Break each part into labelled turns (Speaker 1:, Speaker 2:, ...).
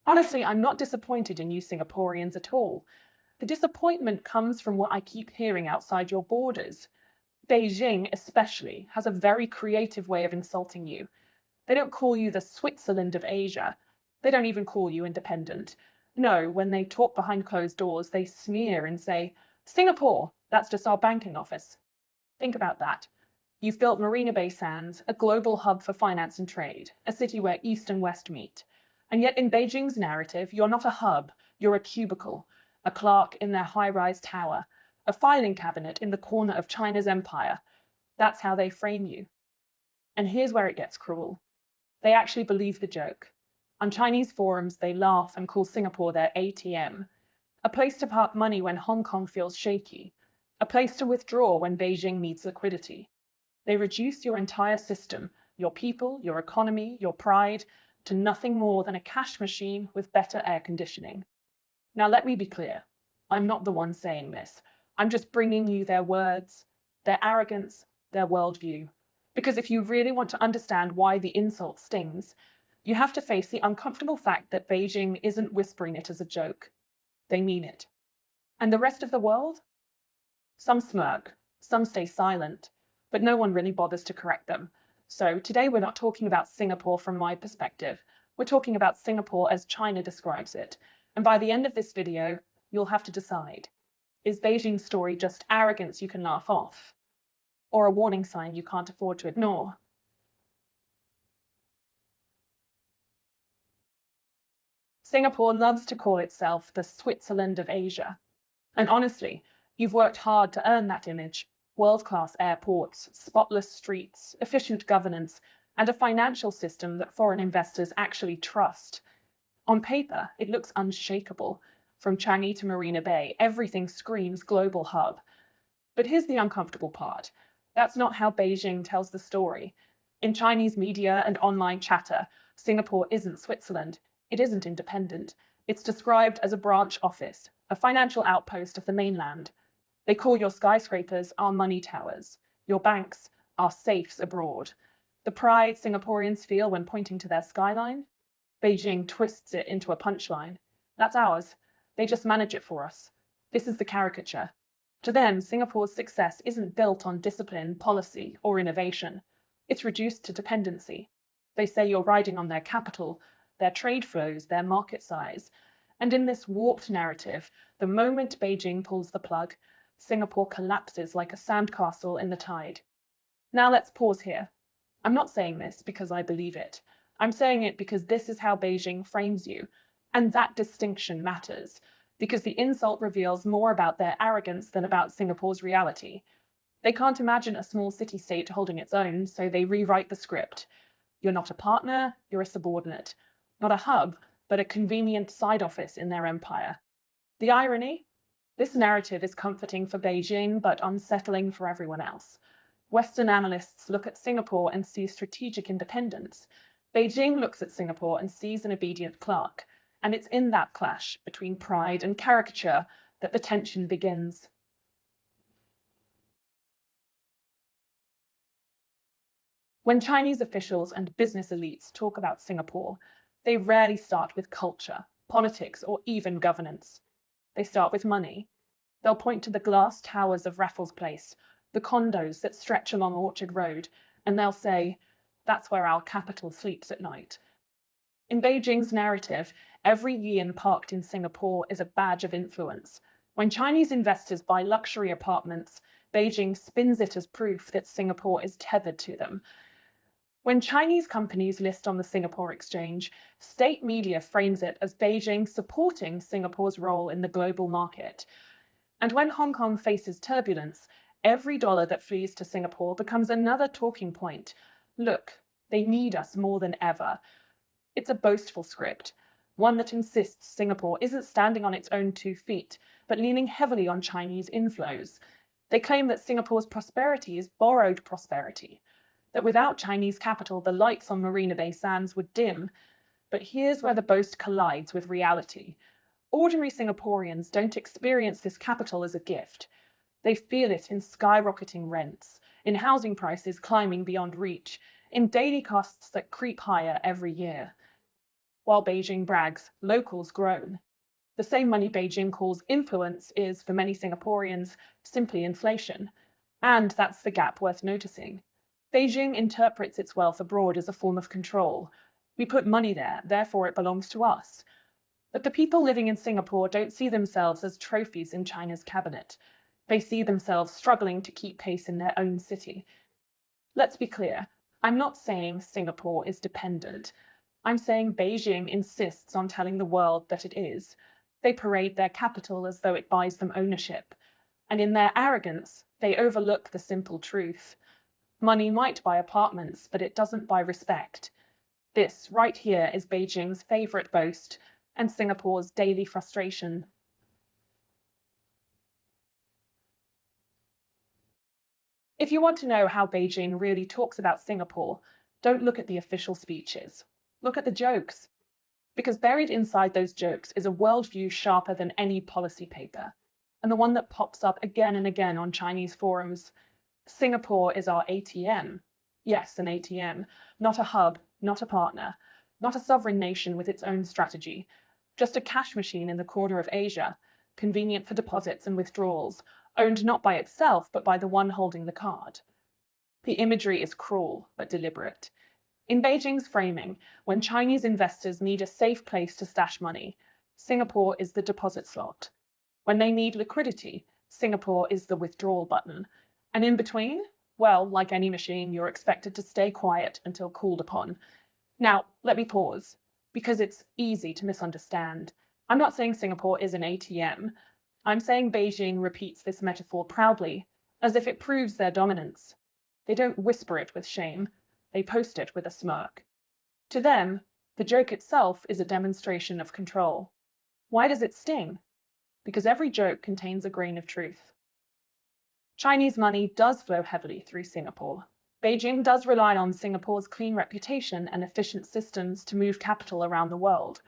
Speaker 1: Honestly, I'm not disappointed in you Singaporeans at all. The disappointment comes from what I keep hearing outside your borders. Beijing, especially, has a very creative way of insulting you. They don't call you the Switzerland of Asia. They don't even call you independent. No, when they talk behind closed doors, they sneer and say, Singapore, that's just our banking office. Think about that. You've built Marina Bay Sands, a global hub for finance and trade, a city where East and West meet. And yet in Beijing's narrative, you're not a hub, you're a cubicle, a clerk in their high-rise tower, a filing cabinet in the corner of China's empire. That's how they frame you. And here's where it gets cruel. They actually believe the joke. On Chinese forums, they laugh and call Singapore their ATM, a place to park money when Hong Kong feels shaky, a place to withdraw when Beijing needs liquidity. They reduce your entire system, your people, your economy, your pride, to nothing more than a cash machine with better air conditioning. Now let me be clear. I'm not the one saying this. I'm just bringing you their words, their arrogance, their worldview. Because if you really want to understand why the insult stings, you have to face the uncomfortable fact that Beijing isn't whispering it as a joke. They mean it. And the rest of the world? Some smirk, some stay silent, but no one really bothers to correct them. So today we're not talking about Singapore from my perspective. We're talking about Singapore as China describes it. And by the end of this video, you'll have to decide. Is Beijing's story just arrogance you can laugh off? Or a warning sign you can't afford to ignore? Singapore loves to call itself the Switzerland of Asia. And honestly, you've worked hard to earn that image. World-class airports, spotless streets, efficient governance, and a financial system that foreign investors actually trust. On paper, it looks unshakable. From Changi to Marina Bay, everything screams global hub. But here's the uncomfortable part. That's not how Beijing tells the story. In Chinese media and online chatter, Singapore isn't Switzerland. It isn't independent. It's described as a branch office, a financial outpost of the mainland. They call your skyscrapers our money towers, your banks our safes abroad. The pride Singaporeans feel when pointing to their skyline? Beijing twists it into a punchline. That's ours. They just manage it for us. This is the caricature. To them, Singapore's success isn't built on discipline, policy, or innovation. It's reduced to dependency. They say you're riding on their capital, their trade flows, their market size. And in this warped narrative, the moment Beijing pulls the plug, Singapore collapses like a sandcastle in the tide. Now let's pause here. I'm not saying this because I believe it. I'm saying it because this is how Beijing frames you. And that distinction matters, because the insult reveals more about their arrogance than about Singapore's reality. They can't imagine a small city-state holding its own, so they rewrite the script. You're not a partner, you're a subordinate. Not a hub, but a convenient side office in their empire. The irony? This narrative is comforting for Beijing, but unsettling for everyone else. Western analysts look at Singapore and see strategic independence. Beijing looks at Singapore and sees an obedient clerk. And it's in that clash between pride and caricature that the tension begins. When Chinese officials and business elites talk about Singapore, they rarely start with culture, politics, or even governance. They start with money. They'll point to the glass towers of Raffles Place, the condos that stretch along Orchard Road, and they'll say, that's where our capital sleeps at night. In Beijing's narrative, every yuan parked in Singapore is a badge of influence. When Chinese investors buy luxury apartments, Beijing spins it as proof that Singapore is tethered to them. When Chinese companies list on the Singapore Exchange, state media frames it as Beijing supporting Singapore's role in the global market. And when Hong Kong faces turbulence, every dollar that flees to Singapore becomes another talking point. Look, they need us more than ever. It's a boastful script, one that insists Singapore isn't standing on its own 2 feet, but leaning heavily on Chinese inflows. They claim that Singapore's prosperity is borrowed prosperity, that without Chinese capital, the lights on Marina Bay Sands would dim. But here's where the boast collides with reality. Ordinary Singaporeans don't experience this capital as a gift. They feel it in skyrocketing rents, in housing prices climbing beyond reach, in daily costs that creep higher every year. While Beijing brags, locals groan. The same money Beijing calls influence is, for many Singaporeans, simply inflation. And that's the gap worth noticing. Beijing interprets its wealth abroad as a form of control. We put money there, therefore it belongs to us. But the people living in Singapore don't see themselves as trophies in China's cabinet. They see themselves struggling to keep pace in their own city. Let's be clear, I'm not saying Singapore is dependent. I'm saying Beijing insists on telling the world that it is. They parade their capital as though it buys them ownership. And in their arrogance, they overlook the simple truth. Money might buy apartments, but it doesn't buy respect. This, right here, is Beijing's favorite boast and Singapore's daily frustration. If you want to know how Beijing really talks about Singapore, don't look at the official speeches. Look at the jokes. Because buried inside those jokes is a worldview sharper than any policy paper, and the one that pops up again and again on Chinese forums. Singapore is our ATM. Yes, an ATM, not a hub, not a partner, not a sovereign nation with its own strategy, just a cash machine in the corner of Asia, convenient for deposits and withdrawals, owned not by itself but by the one holding the card. The imagery is cruel but deliberate. In Beijing's framing, when Chinese investors need a safe place to stash money, Singapore is the deposit slot. When they need liquidity, Singapore is the withdrawal button. And in between, well, like any machine, you're expected to stay quiet until called upon. Now, let me pause, because it's easy to misunderstand. I'm not saying Singapore is an ATM. I'm saying Beijing repeats this metaphor proudly, as if it proves their dominance. They don't whisper it with shame. They post it with a smirk. To them, the joke itself is a demonstration of control. Why does it sting? Because every joke contains a grain of truth. Chinese money does flow heavily through Singapore. Beijing does rely on Singapore's clean reputation and efficient systems to move capital around the world.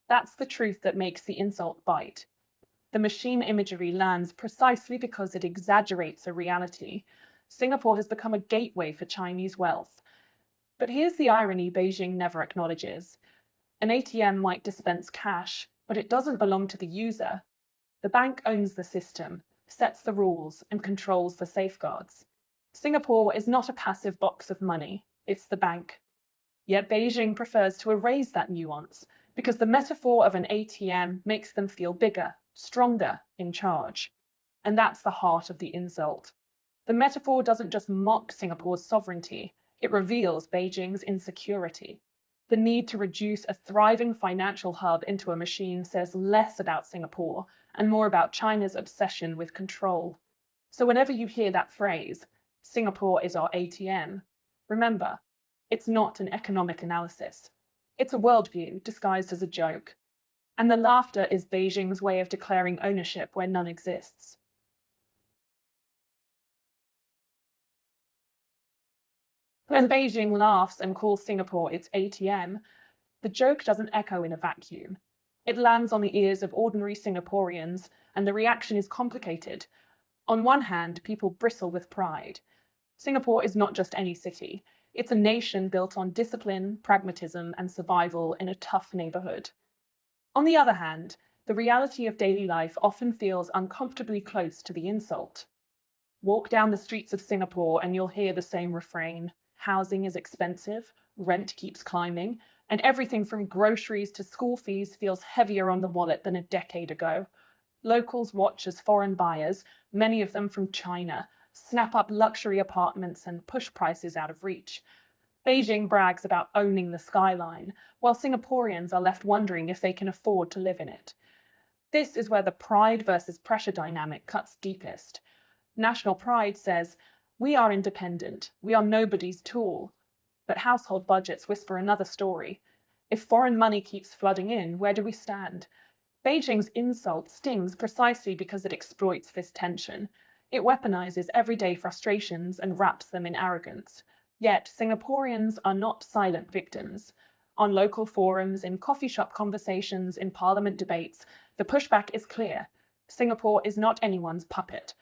Speaker 1: That's the truth that makes the insult bite. The machine imagery lands precisely because it exaggerates a reality. Singapore has become a gateway for Chinese wealth. But here's the irony Beijing never acknowledges. An ATM might dispense cash, but it doesn't belong to the user. The bank owns the system, sets the rules, and controls the safeguards. Singapore is not a passive box of money, it's the bank. Yet Beijing prefers to erase that nuance, because the metaphor of an ATM makes them feel bigger, stronger, in charge. And that's the heart of the insult. The metaphor doesn't just mock Singapore's sovereignty, it reveals Beijing's insecurity. The need to reduce a thriving financial hub into a machine says less about Singapore and more about China's obsession with control. So whenever you hear that phrase, Singapore is our ATM, remember, it's not an economic analysis. It's a worldview disguised as a joke. And the laughter is Beijing's way of declaring ownership where none exists. When Beijing laughs and calls Singapore its ATM, the joke doesn't echo in a vacuum. It lands on the ears of ordinary Singaporeans, and the reaction is complicated. On one hand, people bristle with pride. Singapore is not just any city. It's a nation built on discipline, pragmatism, and survival in a tough neighborhood. On the other hand, the reality of daily life often feels uncomfortably close to the insult. Walk down the streets of Singapore and you'll hear the same refrain. Housing is expensive, rent keeps climbing, and everything from groceries to school fees feels heavier on the wallet than a decade ago. Locals watch as foreign buyers, many of them from China, snap up luxury apartments and push prices out of reach. Beijing brags about owning the skyline, while Singaporeans are left wondering if they can afford to live in it. This is where the pride versus pressure dynamic cuts deepest. National pride says, we are independent, we are nobody's tool. But household budgets whisper another story. If foreign money keeps flooding in, where do we stand? Beijing's insult stings precisely because it exploits this tension. It weaponizes everyday frustrations and wraps them in arrogance. Yet Singaporeans are not silent victims. On local forums, in coffee shop conversations, in parliament debates, the pushback is clear. Singapore is not anyone's puppet.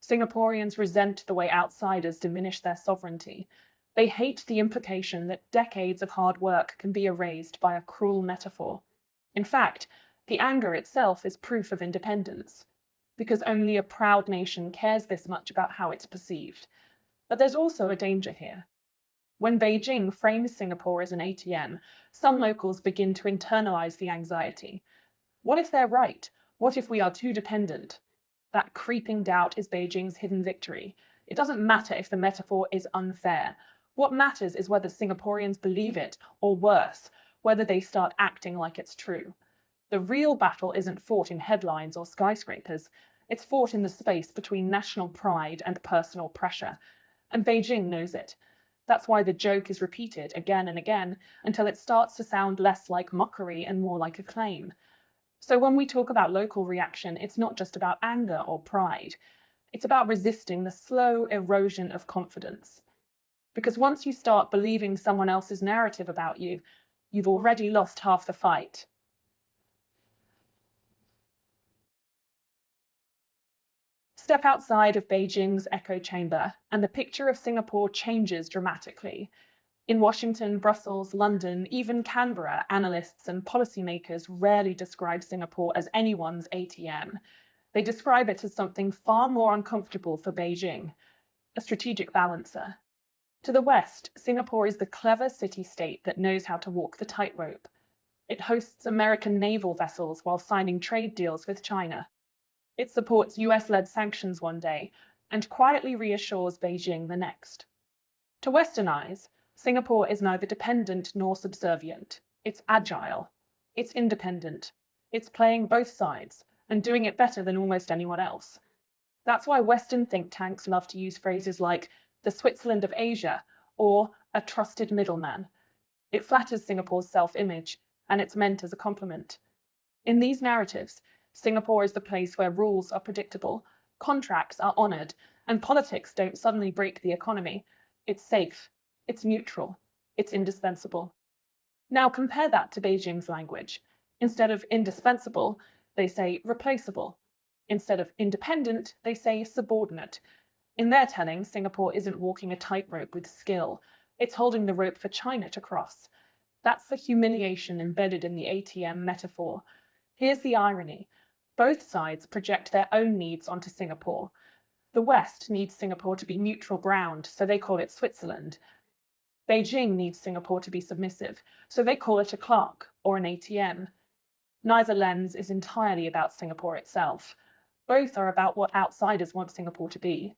Speaker 1: Singaporeans resent the way outsiders diminish their sovereignty. They hate the implication that decades of hard work can be erased by a cruel metaphor. In fact, the anger itself is proof of independence, because only a proud nation cares this much about how it's perceived. But there's also a danger here. When Beijing frames Singapore as an ATM, some locals begin to internalize the anxiety. What if they're right? What if we are too dependent? That creeping doubt is Beijing's hidden victory. It doesn't matter if the metaphor is unfair. What matters is whether Singaporeans believe it, or worse, whether they start acting like it's true. The real battle isn't fought in headlines or skyscrapers. It's fought in the space between national pride and personal pressure. And Beijing knows it. That's why the joke is repeated again and again until it starts to sound less like mockery and more like a claim. So when we talk about local reaction, it's not just about anger or pride. It's about resisting the slow erosion of confidence. Because once you start believing someone else's narrative about you, you've already lost half the fight. Step outside of Beijing's echo chamber, and the picture of Singapore changes dramatically. In Washington, Brussels, London, even Canberra, analysts and policymakers rarely describe Singapore as anyone's ATM. They describe it as something far more uncomfortable for Beijing, a strategic balancer. To the west, Singapore is the clever city-state that knows how to walk the tightrope. It hosts American naval vessels while signing trade deals with China. It supports US-led sanctions one day and quietly reassures Beijing the next. To Western eyes, Singapore is neither dependent nor subservient. It's agile. It's independent. It's playing both sides and doing it better than almost anyone else. That's why Western think tanks love to use phrases like the Switzerland of Asia or a trusted middleman. It flatters Singapore's self-image, and it's meant as a compliment. In these narratives, Singapore is the place where rules are predictable, contracts are honoured, and politics don't suddenly break the economy. It's safe, it's neutral, it's indispensable. Now compare that to Beijing's language. Instead of indispensable, they say replaceable. Instead of independent, they say subordinate. In their telling, Singapore isn't walking a tightrope with skill. It's holding the rope for China to cross. That's the humiliation embedded in the ATM metaphor. Here's the irony. Both sides project their own needs onto Singapore. The West needs Singapore to be neutral ground, so they call it Switzerland. Beijing needs Singapore to be submissive, so they call it a clerk or an ATM. Neither lens is entirely about Singapore itself. Both are about what outsiders want Singapore to be.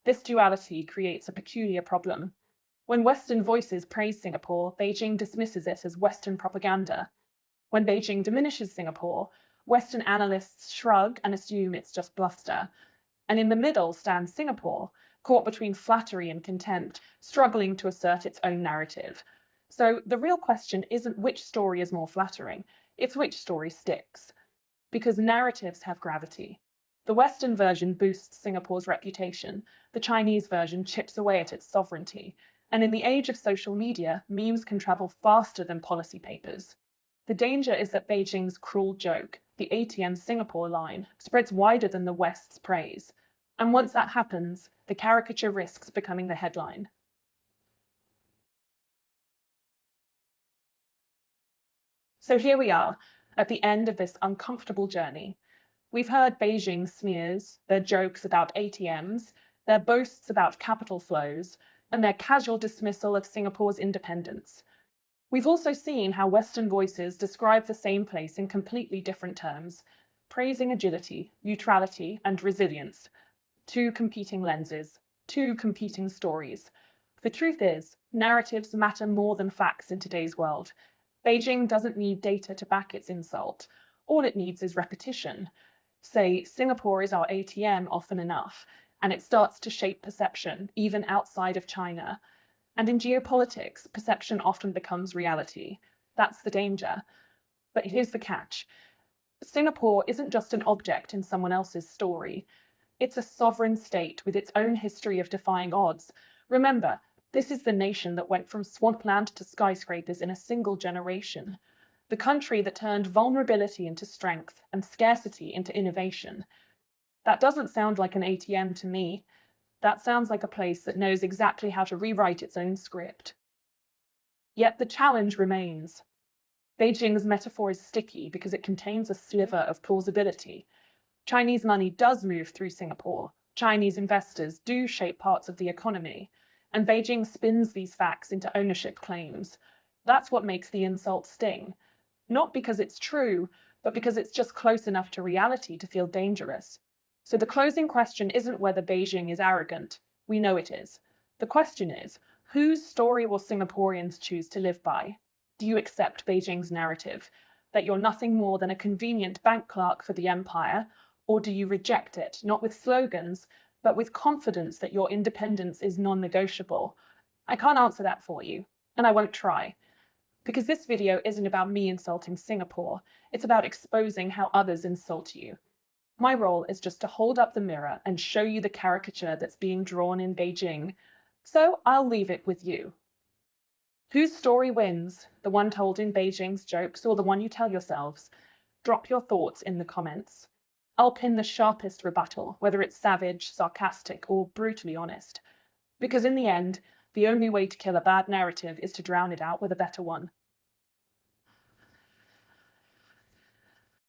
Speaker 1: This duality creates a peculiar problem. When Western voices praise Singapore, Beijing dismisses it as Western propaganda. When Beijing diminishes Singapore, Western analysts shrug and assume it's just bluster. And in the middle stands Singapore, caught between flattery and contempt, struggling to assert its own narrative. So the real question isn't which story is more flattering, it's which story sticks. Because narratives have gravity. The Western version boosts Singapore's reputation, the Chinese version chips away at its sovereignty, and in the age of social media, memes can travel faster than policy papers. The danger is that Beijing's cruel joke, the ATM Singapore line, spreads wider than the West's praise. And once that happens, the caricature risks becoming the headline. So here we are, at the end of this uncomfortable journey. We've heard Beijing's smears, their jokes about ATMs, their boasts about capital flows, and their casual dismissal of Singapore's independence. We've also seen how Western voices describe the same place in completely different terms, praising agility, neutrality, and resilience. Two competing lenses, two competing stories. The truth is, narratives matter more than facts in today's world. Beijing doesn't need data to back its insult. All it needs is repetition. Say, Singapore is our ATM often enough, and it starts to shape perception, even outside of China. And in geopolitics, perception often becomes reality. That's the danger. But here's the catch. Singapore isn't just an object in someone else's story. It's a sovereign state with its own history of defying odds. Remember, this is the nation that went from swampland to skyscrapers in a single generation. The country that turned vulnerability into strength and scarcity into innovation. That doesn't sound like an ATM to me. That sounds like a place that knows exactly how to rewrite its own script. Yet the challenge remains. Beijing's metaphor is sticky because it contains a sliver of plausibility. Chinese money does move through Singapore. Chinese investors do shape parts of the economy. And Beijing spins these facts into ownership claims. That's what makes the insult sting. Not because it's true, but because it's just close enough to reality to feel dangerous. So the closing question isn't whether Beijing is arrogant. We know it is. The question is, whose story will Singaporeans choose to live by? Do you accept Beijing's narrative, that you're nothing more than a convenient bank clerk for the empire, or do you reject it, not with slogans, but with confidence that your independence is non-negotiable? I can't answer that for you, and I won't try. Because this video isn't about me insulting Singapore, it's about exposing how others insult you. My role is just to hold up the mirror and show you the caricature that's being drawn in Beijing. So I'll leave it with you. Whose story wins, the one told in Beijing's jokes or the one you tell yourselves? Drop your thoughts in the comments. I'll pin the sharpest rebuttal, whether it's savage, sarcastic, or brutally honest. Because in the end, the only way to kill a bad narrative is to drown it out with a better one.